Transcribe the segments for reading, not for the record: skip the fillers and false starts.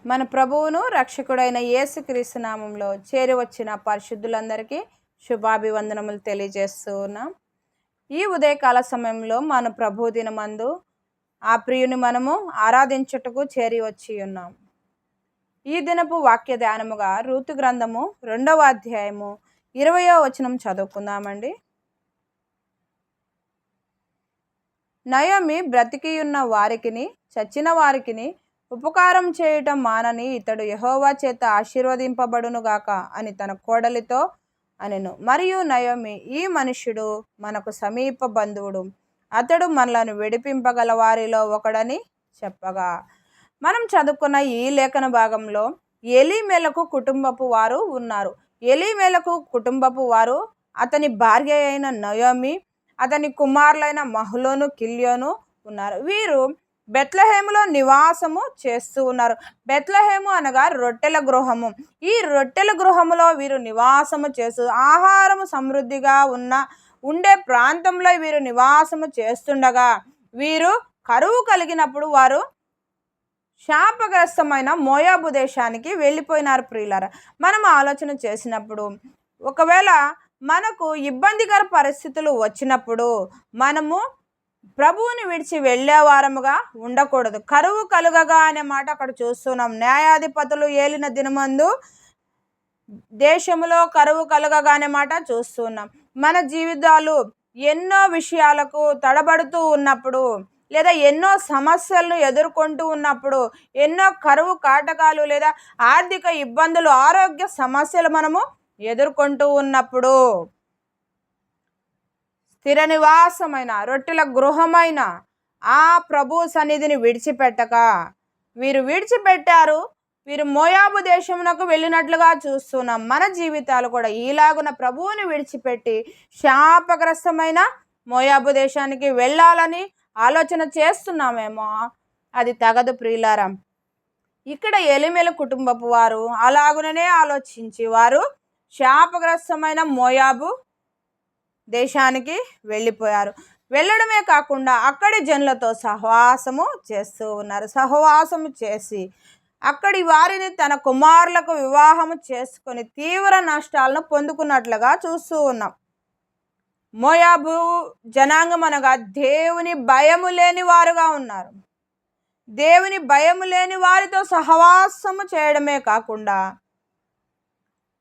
మన ప్రభువును రక్షకుడైన యేసుక్రీస్తు నామంలో చేరి వచ్చిన పరిశుద్ధులందరికీ శుభాభివందనములు తెలియజేస్తూ ఉన్నాం. ఈ ఉదయకాల సమయంలో మన ప్రభు దినమందు ఆ ప్రియుని మనము ఆరాధించుటకు చేరి వచ్చి ఉన్నాం. ఈ దినపు వాక్య ధ్యానముగా రూతు గ్రంథము 2వ అధ్యాయము 20వ వచనం చదువుకుందామండి. నయోమి బ్రతికియున్న వారికిని చచ్చిన వారికిని ఉపకారం చేయటం మానని ఇతడు యెహోవా చేత ఆశీర్వదింపబడునుగాక అని తన కోడలితో అనెను. మరియు నయోమి, ఈ మనుష్యుడు మనకు సమీప బంధువుడు, అతడు మనలను విడిపింపగల వారిలో ఒకడని చెప్పగా, మనం చదువుకున్న ఈ లేఖన భాగంలో ఎలీమెలకు కుటుంబపు వారు ఉన్నారు. ఎలీమెలకు కుటుంబపు వారు అతని భార్య అయిన నయోమి, అతని కుమారులైన మహ్లోను, కిల్యోను ఉన్నారు. వీరు బెత్లెహేములో నివాసము చేస్తూ ఉన్నారు. బెత్లెహేము అనగా రొట్టెల గృహము. ఈ రొట్టెల గృహములో వీరు నివాసము చేస్తూ ఆహారము సమృద్ధిగా ఉండే ప్రాంతంలో వీరు నివాసము చేస్తుండగా, వీరు కరువు కలిగినప్పుడు వారు శాపగ్రస్తమైన మోయాబు దేశానికి వెళ్ళిపోయినారు. ప్రియులారా, మనం ఆలోచన చేసినప్పుడు ఒకవేళ మనకు ఇబ్బందికర పరిస్థితులు వచ్చినప్పుడు మనము ప్రభువుని విడిచి వెళ్ళేవారముగా ఉండకూడదు. కరువు కలుగగా అనే మాట అక్కడ చూస్తున్నాం. న్యాయాధిపతులు ఏలిన దినమందు దేశంలో కరువు కలుగగా అనే మాట చూస్తున్నాం. మన జీవితాలు ఎన్నో విషయాలకు తడబడుతూ ఉన్నప్పుడు, లేదా ఎన్నో సమస్యలను ఎదుర్కొంటూ ఉన్నప్పుడు, ఎన్నో కరువు కాటకాలు లేదా ఆర్థిక ఇబ్బందులు, ఆరోగ్య సమస్యలు మనము ఎదుర్కొంటూ ఉన్నప్పుడు స్థిర నివాసమైన రొట్టెల గృహమైన ఆ ప్రభు సన్నిధిని విడిచిపెట్టక వీరు విడిచిపెట్టారు. వీరు మోయాబు దేశమునకు వెళ్ళినట్లుగా చూస్తున్నాం. మన జీవితాలు కూడా ఈలాగున ప్రభువుని విడిచిపెట్టి శాపగ్రస్తమైన మోయాబు దేశానికి వెళ్ళాలని ఆలోచన చేస్తున్నామేమో, అది తగదు ప్రియులారా. ఇక్కడ ఎలీమెల కుటుంబపు వారు అలాగుననే ఆలోచించి వారు శాపగ్రస్తమైన మోయాబు దేశానికి వెళ్ళిపోయారు. వెళ్ళడమే కాకుండా అక్కడి జనులతో సహవాసము చేస్తూ ఉన్నారు. సహవాసము చేసి అక్కడి వారిని తన కుమారులకు వివాహము చేసుకొని తీవ్ర నష్టాలను పొందుకున్నట్లుగా చూస్తూ ఉన్నాం. మోయాబు జనాంగం అనగా దేవుని భయము లేని వారుగా ఉన్నారు. దేవుని భయము లేని వారితో సహవాసము చేయడమే కాకుండా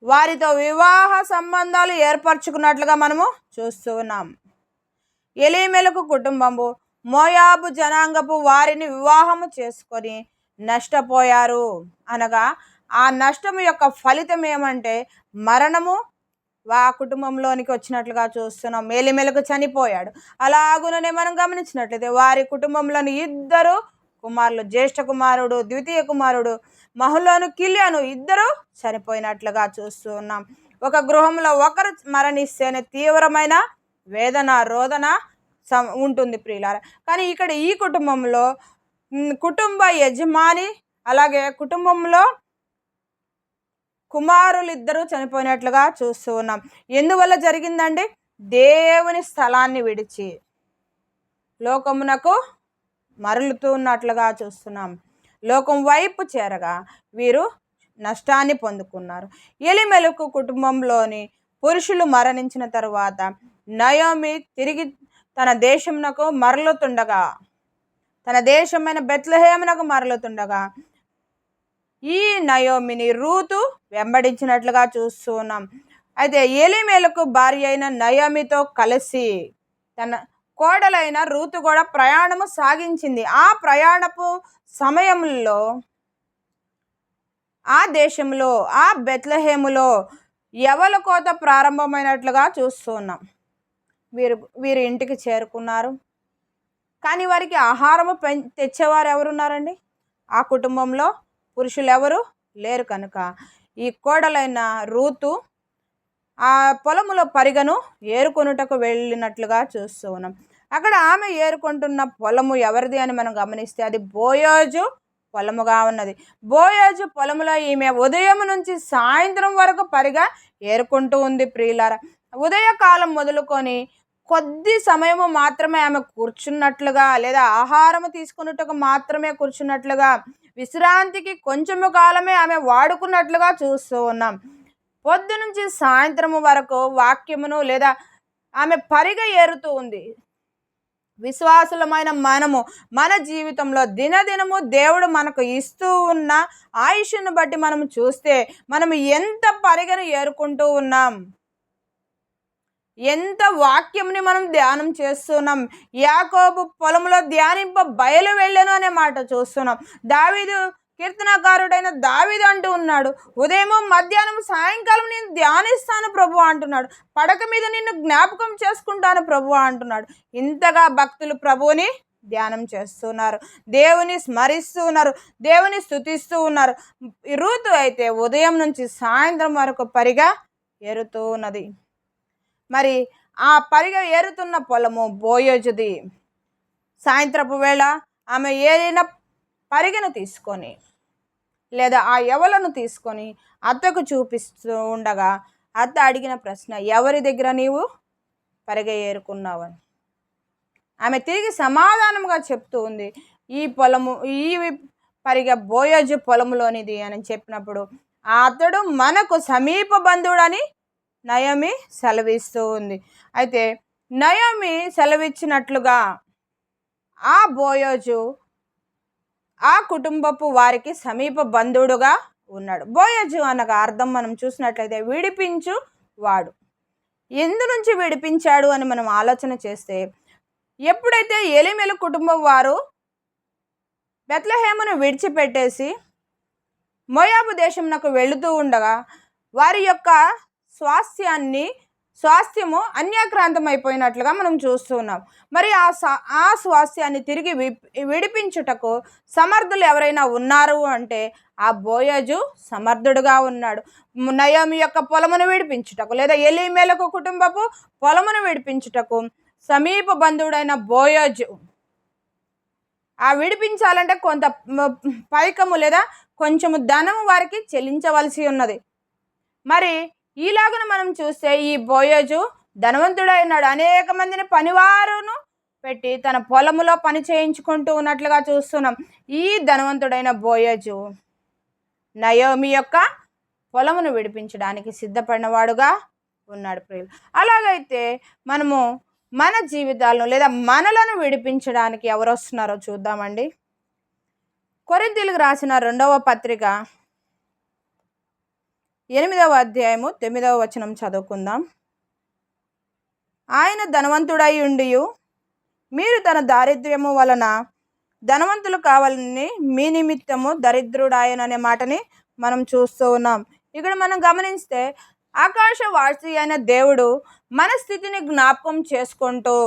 వారితో వివాహ సంబంధాలు ఏర్పరచుకున్నట్లుగా మనము చూస్తూ ఉన్నాం. ఎలీమెలకు కుటుంబము మోయాబు జనాంగపు వారిని వివాహము చేసుకొని నష్టపోయారు. అనగా ఆ నష్టము యొక్క ఫలితం ఏమంటే మరణము ఆ కుటుంబంలోనికి వచ్చినట్లుగా చూస్తున్నాం. ఎలీమెలకు చనిపోయాడు. అలాగుననే మనం గమనించినట్లయితే వారి కుటుంబంలోని 2 కుమారులు, జ్యేష్ఠ కుమారుడు, ద్వితీయ కుమారుడు మహ్లోను, కిల్యోను 2 చనిపోయినట్లుగా చూస్తూ ఉన్నాం. ఒక గృహంలో ఒకరు మరణిస్తేనే తీవ్రమైన వేదన, రోదన ఉంటుంది ప్రియులారా. కానీ ఇక్కడ ఈ కుటుంబంలో కుటుంబ యజమాని అలాగే కుటుంబంలో కుమారులు 2 చనిపోయినట్లుగా చూస్తూ ఉన్నాం. ఎందువల్ల జరిగిందండి? దేవుని స్థలాన్ని విడిచి లోకమునకు మరలుతూ ఉన్నట్లుగా చూస్తున్నాం. లోకం వైపు చేరగా వీరు నష్టాన్ని పొందుకున్నారు. ఎలీమెలకు కుటుంబంలోని పురుషులు మరణించిన తరువాత నయోమి తిరిగి తన దేశమునకు మరలుతుండగా, తన దేశమైన బెత్లెహేమునకు మరలుతుండగా ఈ నయోమిని రూతు వెంబడించినట్లుగా చూస్తూ ఉన్నాం. అయితే ఎలీమెలకు భార్య అయిన నయోమితో కలిసి తన కోడలైన రూతు కూడా ప్రయాణము సాగించింది. ఆ ప్రయాణపు సమయంలో ఆ దేశంలో ఆ బెత్లెహేములో యవల కోత ప్రారంభమైనట్లుగా చూస్తూ ఉన్నాం. వీరు ఇంటికి చేరుకున్నారు. కానీ వారికి ఆహారము తెచ్చేవారు ఎవరున్నారండి? ఆ కుటుంబంలో పురుషులు ఎవరు లేరు. కనుక ఈ కోడలైన రూతు ఆ పొలములో పరిగను ఏరుకొనుటకు వెళ్ళినట్లుగా చూస్తూ ఉన్నాం. అక్కడ ఆమె ఏరుకుంటున్న పొలము ఎవరిది అని మనం గమనిస్తే అది బోయోజు పొలముగా ఉన్నది. బోయోజు పొలములో ఈమె ఉదయం నుంచి సాయంత్రం వరకు పరిగా ఏరుకుంటూ ఉంది ప్రియులారా. ఉదయకాలం మొదలుకొని కొద్ది సమయము మాత్రమే ఆమె కూర్చున్నట్లుగా, లేదా ఆహారము తీసుకున్నట్టుగా మాత్రమే కూర్చున్నట్లుగా విశ్రాంతికి కొంచెము కాలమే ఆమె వాడుకున్నట్లుగా చూస్తూ ఉన్నాం. పొద్దు నుంచి సాయంత్రము వరకు వాక్యమును లేదా ఆమె పరిగ ఏరుతూ ఉంది. విశ్వాసులమైన మనము మన జీవితంలో దినదినము దేవుడు మనకు ఇస్తూ ఉన్న ఆయుష్ను బట్టి మనం చూస్తే మనం ఎంత పరిగను ఏరుకుంటూ ఉన్నాం, ఎంత వాక్యంని మనం ధ్యానం చేస్తున్నాం. యాకోబు పొలంలో ధ్యానింప బయలు వెళ్ళను అనే మాట చూస్తున్నాం. దావీదు కీర్తనకారుడైన దావీదు అంటూ ఉన్నాడు, ఉదయము మధ్యాహ్నం సాయంకాలం నేను ధ్యానిస్తాను ప్రభు అంటున్నాడు. పడక మీద నిన్ను జ్ఞాపకం చేసుకుంటాను ప్రభు అంటున్నాడు. ఇంతగా భక్తులు ప్రభువుని ధ్యానం చేస్తున్నారు, దేవుని స్మరిస్తూ ఉన్నారు, దేవుని స్తుతిస్తూ ఉన్నారు. రూతు అయితే ఉదయం నుంచి సాయంత్రం వరకు పరిగా ఏరుతూ ఉన్నది. మరి ఆ పరిగ ఏరుతున్న పొలము బోయోజుది. సాయంత్రపు వేళ ఆమె ఏరిన పరిగెను తీసుకొని లేదా ఆ యవలను తీసుకొని అత్తకు చూపిస్తూ ఉండగా అత్త అడిగిన ప్రశ్న, ఎవరి దగ్గర నీవు పరిగె ఏరుకున్నావని. ఆమె తిరిగి సమాధానంగా చెప్తూ ఉంది, ఈ పొలము ఈ పరిగె బోయోజు పొలములోనిది అని చెప్పినప్పుడు అతడు మనకు సమీప బంధువుడని నయోమి సెలవిస్తూ ఉంది. అయితే నయోమి సెలవిచ్చినట్లుగా ఆ బోయోజు ఆ కుటుంబపు వారికి సమీప బంధువుడుగా ఉన్నాడు. బోయోజు అనగా అర్థం మనం చూసినట్లయితే విడిపించు వాడు. ఎందు నుంచి విడిపించాడు అని మనం ఆలోచన చేస్తే, ఎప్పుడైతే ఎలీమెలు కుటుంబం వారు బెత్లెహేమును విడిచిపెట్టేసి మోయాబు దేశంనకు వెళుతూ ఉండగా వారి యొక్క స్వాస్థ్యము అన్యాక్రాంతం అయిపోయినట్లుగా మనం చూస్తున్నాం. మరి ఆ స్వాస్థ్యాన్ని తిరిగి విడిపించుటకు సమర్థులు ఎవరైనా ఉన్నారు అంటే ఆ బోయోజు సమర్థుడుగా ఉన్నాడు. నయోమి యొక్క పొలమును విడిపించుటకు లేదా ఎలీమెలకు కుటుంబపు పొలమును విడిపించుటకు సమీప బంధువుడైన బోయోజు. ఆ విడిపించాలంటే కొంత పైకము లేదా కొంచెము ధనము వారికి చెల్లించవలసి ఉన్నది. మరి ఈలాగన మనం చూస్తే ఈ బోయోజు ధనవంతుడై ఉన్నాడు. అనేక మందిని పనివారును పెట్టి తన పొలములో పని చేయించుకుంటూ ఉన్నట్లుగా చూస్తున్నాం. ఈ ధనవంతుడైన బోయోజు నయోమి యొక్క పొలమును విడిపించడానికి సిద్ధపడినవాడుగా ఉన్నాడు ప్రియులు. అలాగైతే మనము మన జీవితాలను లేదా మనలను విడిపించడానికి ఎవరు వస్తున్నారో చూద్దామండి. కొరింథీయులకు రాసిన 2వ పత్రిక 8వ అధ్యాయము 9వ వచనం చదువుకుందాం. ఆయన ధనవంతుడై ఉండియు మీరు తన దారిద్ర్యము వలన ధనవంతులు కావాలని మీ నిమిత్తము దరిద్రుడాయననే మాటని మనం చూస్తూ ఉన్నాం. ఇక్కడ మనం గమనిస్తే ఆకాశవాసి అయిన దేవుడు మన స్థితిని జ్ఞాపకం చేసుకుంటూ,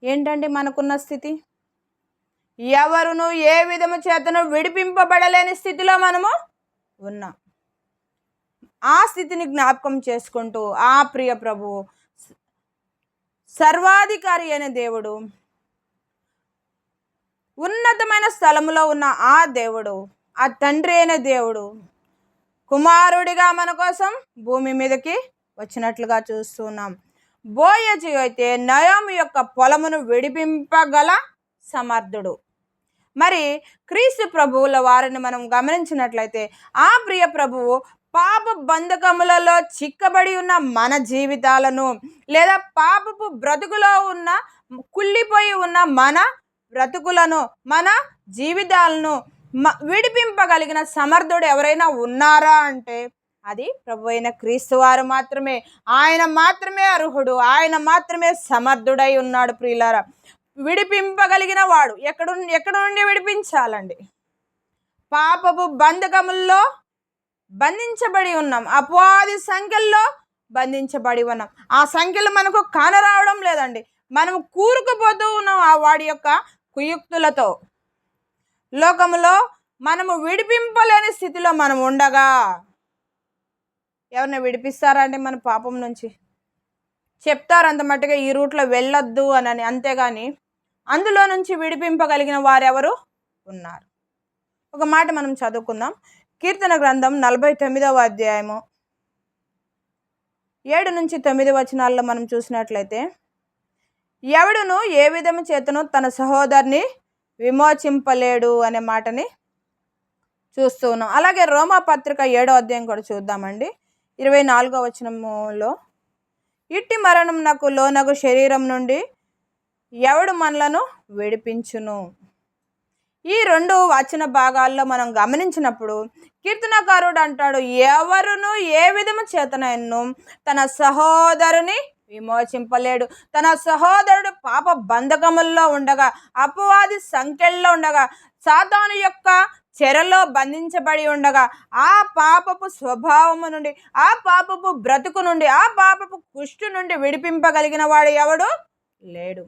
ఏంటండి మనకున్న స్థితి? ఎవరును ఏ విధము చేతను విడిపింపబడలేని స్థితిలో మనము ఉన్నాం. ఆ స్థితిని జ్ఞాపకం చేసుకుంటూ ఆ ప్రియ ప్రభువు సర్వాధికారి అయిన దేవుడు, ఉన్నతమైన స్థలములో ఉన్న ఆ దేవుడు, ఆ తండ్రి అయిన దేవుడు కుమారుడిగా మన కోసం భూమి మీదకి వచ్చినట్లుగా చూస్తున్నాం. బోయోజు అయితే నయోమి యొక్క పొలమును విడిపింపగల సమర్థుడు. మరి క్రీస్తు ప్రభువుల వారిని మనం గమనించినట్లయితే ఆ ప్రియ ప్రభువు పాప బంధకములలో చిక్కబడి ఉన్న మన జీవితాలను లేదా పాపపు బ్రతుకులో ఉన్న కుళ్ళిపోయి ఉన్న మన బ్రతుకులను మన జీవితాలను విడిపింపగలిగిన సమర్థుడు ఎవరైనా ఉన్నారా అంటే అది ప్రభు అయిన క్రీస్తు వారు మాత్రమే. ఆయన మాత్రమే అర్హుడు, ఆయన మాత్రమే సమర్థుడై ఉన్నాడు. ప్రియులారా, విడిపింపగలిగిన వాడు ఎక్కడ నుండి విడిపించాలండి? పాపపు బంధకముల్లో బంధించబడి ఉన్నాం, అపవాది సంఖ్యల్లో బంధించబడి ఉన్నాం. ఆ సంఖ్యలు మనకు కానరావడం లేదండి. మనం కూరుకుపోతూ ఉన్నాం ఆ వాడి యొక్క కుయుక్తులతో. లోకములో మనము విడిపింపలేని స్థితిలో మనం ఉండగా ఎవరిని విడిపిస్తారా అండి మన పాపం నుంచి? చెప్తారు అంత మట్టుగా ఈ రూట్లో వెళ్ళొద్దు అని, అంతేగాని అందులో నుంచి విడిపింపగలిగిన వారెవరు ఉన్నారు? ఒక మాట మనం చదువుకుందాం. కీర్తన గ్రంథం 49వ అధ్యాయము 7 నుంచి 9 వచనాల్లో మనం చూసినట్లయితే, ఎవడును ఏ విధము చేతను తన సహోదరుని విమోచింపలేడు అనే మాటని చూస్తూ ఉన్నాం. అలాగే రోమా పత్రిక 7వ అధ్యాయం కూడా చూద్దామండి. 24వ వచనములో, ఇట్టి మరణమునకు లోనగు శరీరం నుండి ఎవడు మనలను విడిపించును? ఈ 2 వచన భాగాల్లో మనం గమనించినప్పుడు కీర్తనకారుడు అంటాడు, ఎవరును ఏ విధము చేతనైనను తన సహోదరుని విమోచింపలేడు. తన సహోదరుడు పాప బంధకముల్లో ఉండగా, అపవాది సంకెళ్ళలో ఉండగా, సాతాను యొక్క చెరలో బంధించబడి ఉండగా, ఆ పాపపు స్వభావము నుండి, ఆ పాపపు బ్రతుకు నుండి, ఆ పాపపు కుష్టు నుండి విడిపింపగలిగిన వాడు ఎవడు లేడు.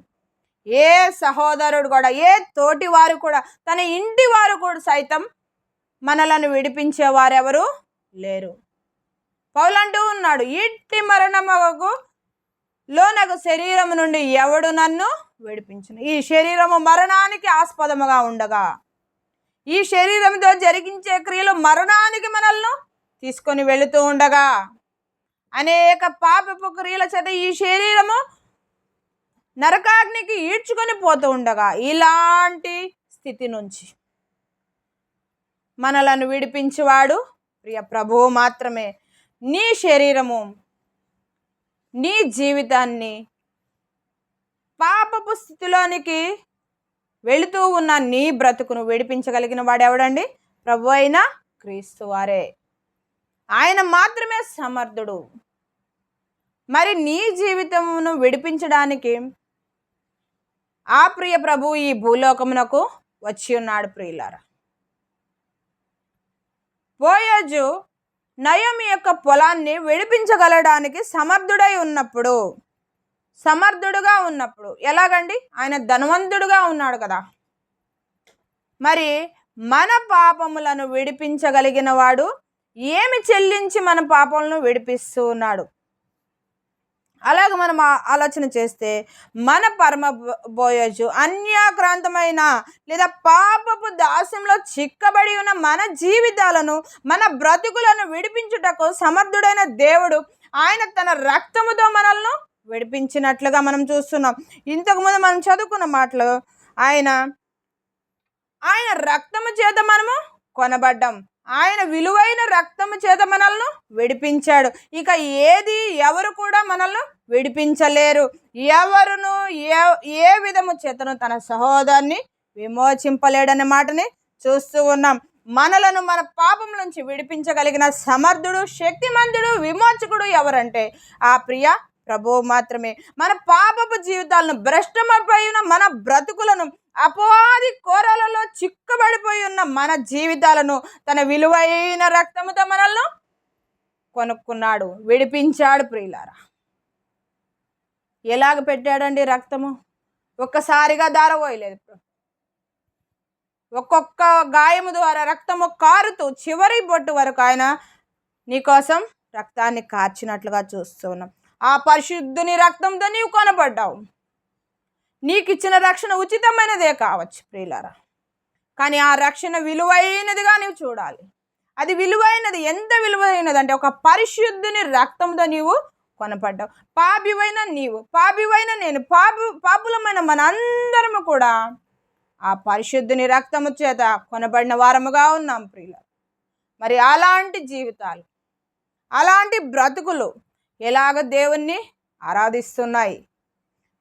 ఏ సహోదరుడు కూడా, ఏ తోటి వారు కూడా, తన ఇంటి వారు కూడా సైతం మనలను విడిపించేవారెవరు లేరు. పౌలు అంటూ ఉన్నాడు, ఇట్టి మరణముకు లోనగు శరీరము నుండి ఎవడు నన్ను విడిపించును? ఈ శరీరము మరణానికి ఆస్పదముగా ఉండగా, ఈ శరీరంతో జరిగించే క్రియలు మరణానికి మనల్ని తీసుకొని వెళుతూ ఉండగా, అనేక పాపపు క్రియల చేత ఈ శరీరము నరకాగ్నికి ఈడ్చుకొని పోతూ ఉండగా, ఇలాంటి స్థితి నుంచి మనలను విడిపించేవాడు ప్రియ ప్రభువు మాత్రమే. నీ శరీరము, నీ జీవితాన్ని పాపపు స్థితిలోనికి వెళుతూ ఉన్న నీ బ్రతుకును విడిపించగలిగిన వాడు ఎవడండి? ప్రభు అయిన క్రీస్తు వారే. ఆయన మాత్రమే సమర్థుడు. మరి నీ జీవితమును విడిపించడానికి ఆ ప్రియ ప్రభువు ఈ భూలోకమునకు వచ్చి ఉన్నాడు. ప్రియులారా, బోయజు నయోమి యొక్క పొలాన్ని విడిపించగలడానికి సమర్థుడుగా ఉన్నప్పుడు ఎలాగండి? ఆయన ధనవంతుడుగా ఉన్నాడు కదా. మరి మన పాపములను విడిపించగలిగిన వాడు ఏమి చెల్లించి మన పాపములను విడిపిస్తూ ఉన్నాడు? అలాగే మనం ఆలోచన చేస్తే, మన పరమ బోయజు అన్యాక్రాంతమైన లేదా పాపపు దాస్యంలో చిక్కబడి ఉన్న మన జీవితాలను, మన బ్రతుకులను విడిపించుటకు సమర్థుడైన దేవుడు ఆయన తన రక్తముతో మనల్ని విడిపించినట్లుగా మనం చూస్తున్నాం. ఇంతకుముందు మనం చదువుకున్న మాటలు, ఆయన రక్తము చేత మనము కొనబడ్డాం. ఆయన విలువైన రక్తము చేత మనల్ని విడిపించాడు. ఇక ఎవరు కూడా మనల్ని విడిపించలేరు. ఎవరును ఏ విధము చేతను తన సహోదరుని విమోచింపలేడనే మాటని చూస్తూ ఉన్నాం. మనలను మన పాపం నుంచి విడిపించగలిగిన సమర్థుడు, శక్తిమంతుడు, విమోచకుడు ఎవరంటే ఆ ప్రియ ప్రభువు మాత్రమే. మన పాపపు జీవితాలను, భ్రష్టమైపోయి ఉన్న మన బ్రతుకులను, అపవాది కోరలలో చిక్కబడిపోయి ఉన్న మన జీవితాలను తన విలువైన రక్తముతో మనల్ని కొనుక్కున్నాడు, విడిపించాడు. ప్రియులారా, ఎలాగ పెట్టాడండి రక్తము? ఒక్కసారిగా దారపోయలేదు. ఒక్కొక్క గాయము ద్వారా రక్తము కారుతూ చివరి బొట్టు వరకు ఆయన నీకోసం రక్తాన్ని కార్చినట్లుగా చూస్తున్నాం. ఆ పరిశుద్ధుని రక్తంతో నీవు కొనబడ్డావు. నీకు ఇచ్చిన రక్షణ ఉచితమైనదే కావచ్చు ప్రియులారా, కానీ ఆ రక్షణ విలువైనదిగా నీవు చూడాలి. అది విలువైనది. ఎంత విలువైనది అంటే, ఒక పరిశుద్ధుని రక్తంతో నీవు కొనబడ్డావు. పాపివైన నీవు, పాపివైన నేను, పాపులమైన మనందరము కూడా ఆ పరిశుద్ధుని రక్తము చేత కొనబడిన వారముగా ఉన్నాం ప్రియులారా. మరి అలాంటి జీవితాలు, అలాంటి బ్రతుకులు ఎలాగ దేవుణ్ణి ఆరాధిస్తున్నాయి?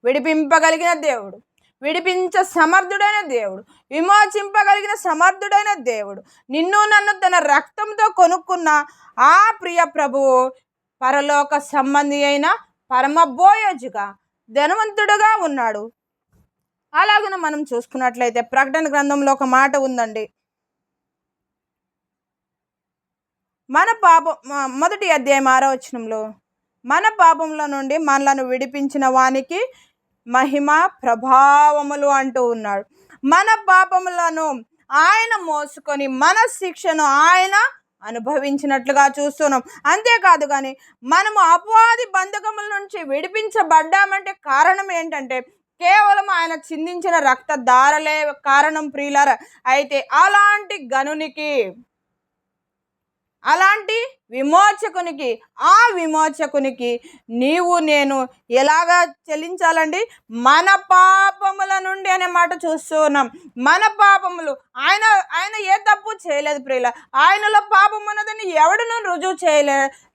విడిపింపగలిగిన దేవుడు, విడిపించ సమర్థుడైన దేవుడు, విమోచింపగలిగిన సమర్థుడైన దేవుడు, నిన్ను నన్ను తన రక్తంతో కొనుక్కున్న ఆ ప్రియ ప్రభువు పరలోక సంబంధి అయిన పరమ బోయజుగా ధనవంతుడుగా ఉన్నాడు. అలాగన మనం చూసుకున్నట్లయితే ప్రకటన గ్రంథంలో ఒక మాట ఉందండి. మన పాపం 1వ అధ్యాయం 6వ వచనంలో, మన పాపంలో నుండి మనలను విడిపించిన వానికి మహిమ ప్రభావములు అంటూ ఉన్నాడు. మన పాపములను ఆయన మోసుకొని మన శిక్షను ఆయన అనుభవించినట్లుగా చూస్తున్నాం. అంతేకాదు కానీ మనము అపవాది బంధకముల నుంచి విడిపించబడ్డామంటే కారణం ఏంటంటే కేవలం ఆయన చిందించిన రక్తధారలే కారణం ప్రియులారా. అయితే అలాంటి గనునికి అలాంటి విమోచకునికి, ఆ విమోచకునికి నీవు నేను ఎలాగా చెల్లించాలండి? మన పాపముల నుండి అనే మాట చూస్తూ ఉన్నాం. మన పాపములు, ఆయన ఆయన ఏ తప్పు చేయలేదు ప్రియుల. ఆయనలో పాపం ఉన్నదని ఎవడును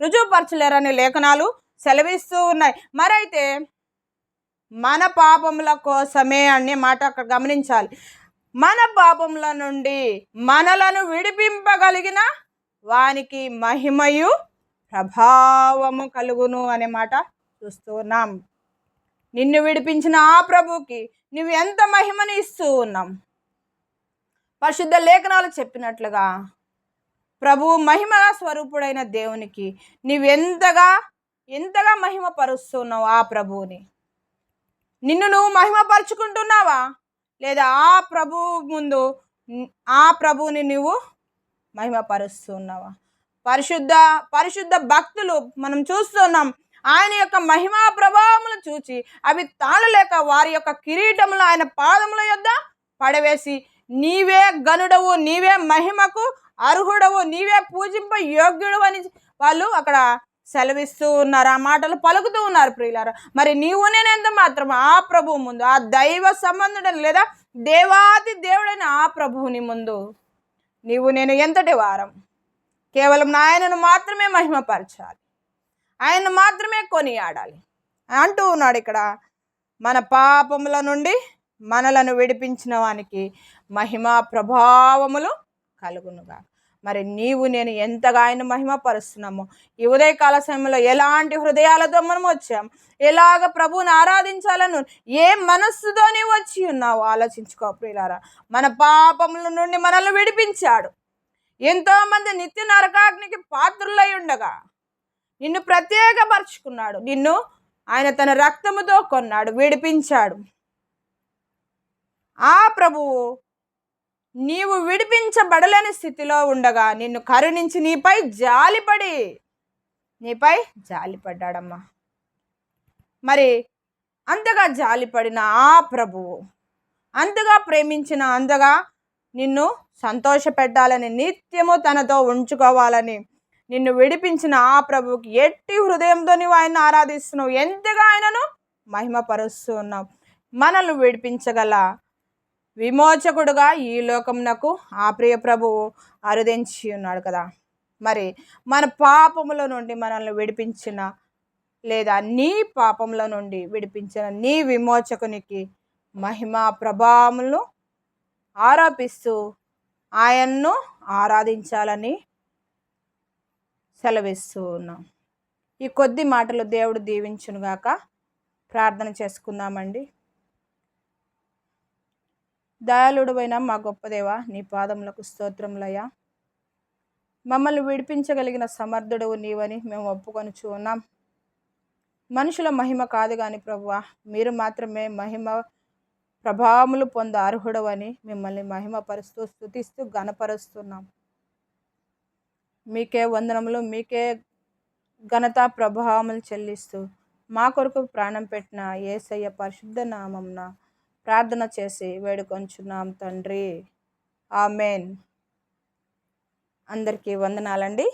రుజువుపరచలేరని లేఖనాలు సెలవిస్తూ ఉన్నాయి. మరైతే మన పాపముల కోసమే అనే మాట అక్కడ గమనించాలి. మన పాపముల నుండి మనలను విడిపింపగలిగిన వానికి మహిమయు ప్రభావము కలుగును అనే మాట చూస్తూ ఉన్నాం. నిన్ను విడిపించిన ఆ ప్రభుకి నువ్వు ఎంత మహిమని ఇస్తూ ఉన్నాం. పరిశుద్ధ లేఖనాలు చెప్పినట్లుగా ప్రభువు మహిమ స్వరూపుడైన దేవునికి నువ్వెంతగా మహిమ పరుస్తున్నావు ఆ ప్రభువుని. నిన్ను నువ్వు మహిమపరుచుకుంటున్నావా? లేదా ఆ ప్రభువు ముందు ఆ ప్రభువుని నువ్వు మహిమపరుస్తున్నావా? పరిశుద్ధ భక్తులు మనం చూస్తున్నాం. ఆయన యొక్క మహిమా ప్రభావములు చూచి అవి తాళలేక వారి యొక్క కిరీటములు ఆయన పాదముల యొద్ద పడవేసి, నీవే గనుడవు, నీవే మహిమకు అర్హుడవు, నీవే పూజింప యోగ్యుడు అని వాళ్ళు అక్కడ సెలవిస్తూ ఉన్నారు. ఆ మాటలు పలుకుతూ ఉన్నారు ప్రియులారా. మరి నీవు నేను ఎంత మాత్రం ఆ ప్రభువు ముందు, ఆ దైవ సంబంధుడని లేదా దేవాది దేవుడైన ఆ ప్రభువుని ముందు నీవు నేను ఎంతటి వారం? కేవలం ఆయనను మాత్రమే మహిమపరచాలి, ఆయనను మాత్రమే కొనియాడాలి అంటూ ఉన్నాడు ఇక్కడ. మన పాపముల నుండి మనలను విడిపించిన వానికి మహిమా ప్రభావములు కలుగునుగా. మరి నీవు నేను ఎంతగా ఆయన మహిమపరుస్తున్నామో, ఈ ఉదయకాల సమయంలో ఎలాంటి హృదయాలతో మనం వచ్చాం, ఎలాగ ప్రభువుని ఆరాధించాలను ఏ మనస్సుతో నీవు వచ్చి ఉన్నావు ఆలోచించుకో ప్రియులారా. మన పాపముల నుండి మనల్ని విడిపించాడు. ఎంతోమంది నిత్య నరకాగ్నికి పాత్రులై ఉండగా నిన్ను ప్రత్యేకపరుచుకున్నాడు. నిన్ను ఆయన తన రక్తముతో కొన్నాడు, విడిపించాడు. ఆ ప్రభువు నీవు విడిపించబడలేని స్థితిలో ఉండగా నిన్ను కరుణించి నీపై జాలిపడ్డాడమ్మా. మరి అంతగా జాలిపడిన ఆ ప్రభువు, అంతగా ప్రేమించిన, అంతగా నిన్ను సంతోషపెట్టాలని, నిత్యము తనతో ఉంచుకోవాలని నిన్ను విడిపించిన ఆ ప్రభువుకి ఎట్టి హృదయంతో నీవు ఆయన ఆరాధిస్తున్నావు, ఎంతగా ఆయనను మహిమపరుస్తూ ఉన్నావు. మనల్ని విడిపించగల విమోచకుడుగా ఈ లోకమునకు ఆ ప్రియ ప్రభువు అరుదించి ఉన్నాడు కదా. మరి మన పాపముల నుండి మనల్ని విడిపించిన, లేదా నీ పాపముల నుండి విడిపించిన నీ విమోచకునికి మహిమా ప్రభావములను ఆరోపిస్తూ ఆయన్ను ఆరాధించాలని సెలవిస్తూ ఉన్నాం. ఈ కొద్ది మాటలు దేవుడు దీవించునుగాక. ప్రార్థన చేసుకుందామండి. దయాళుడైన మా గొప్ప దేవా, నీ పాదములకు స్తోత్రములయ్యా. మమ్మల్ని విడిపించగలిగిన సమర్థుడవు నీవని మేము ఒప్పుకొనుచు ఉన్నాం. మనుషుల మహిమ కాదు కానీ ప్రభువా, మీరు మాత్రమే మహిమ ప్రభావములు పొంద అర్హుడవని మిమ్మల్ని మహిమపరుస్తూ స్తుతిస్తూ ఘనపరుస్తున్నాం. మీకే వందనములు, మీకే ఘనత ప్రభావములు చెల్లిస్తూ మా కొరకు ప్రాణం పెట్టిన యేసయ్య పరిశుద్ధ నామమున ప్రార్థన చేసి వేడుకొంచున్నాం తండ్రి. ఆమెన్. అందరికీ వందనాలండి.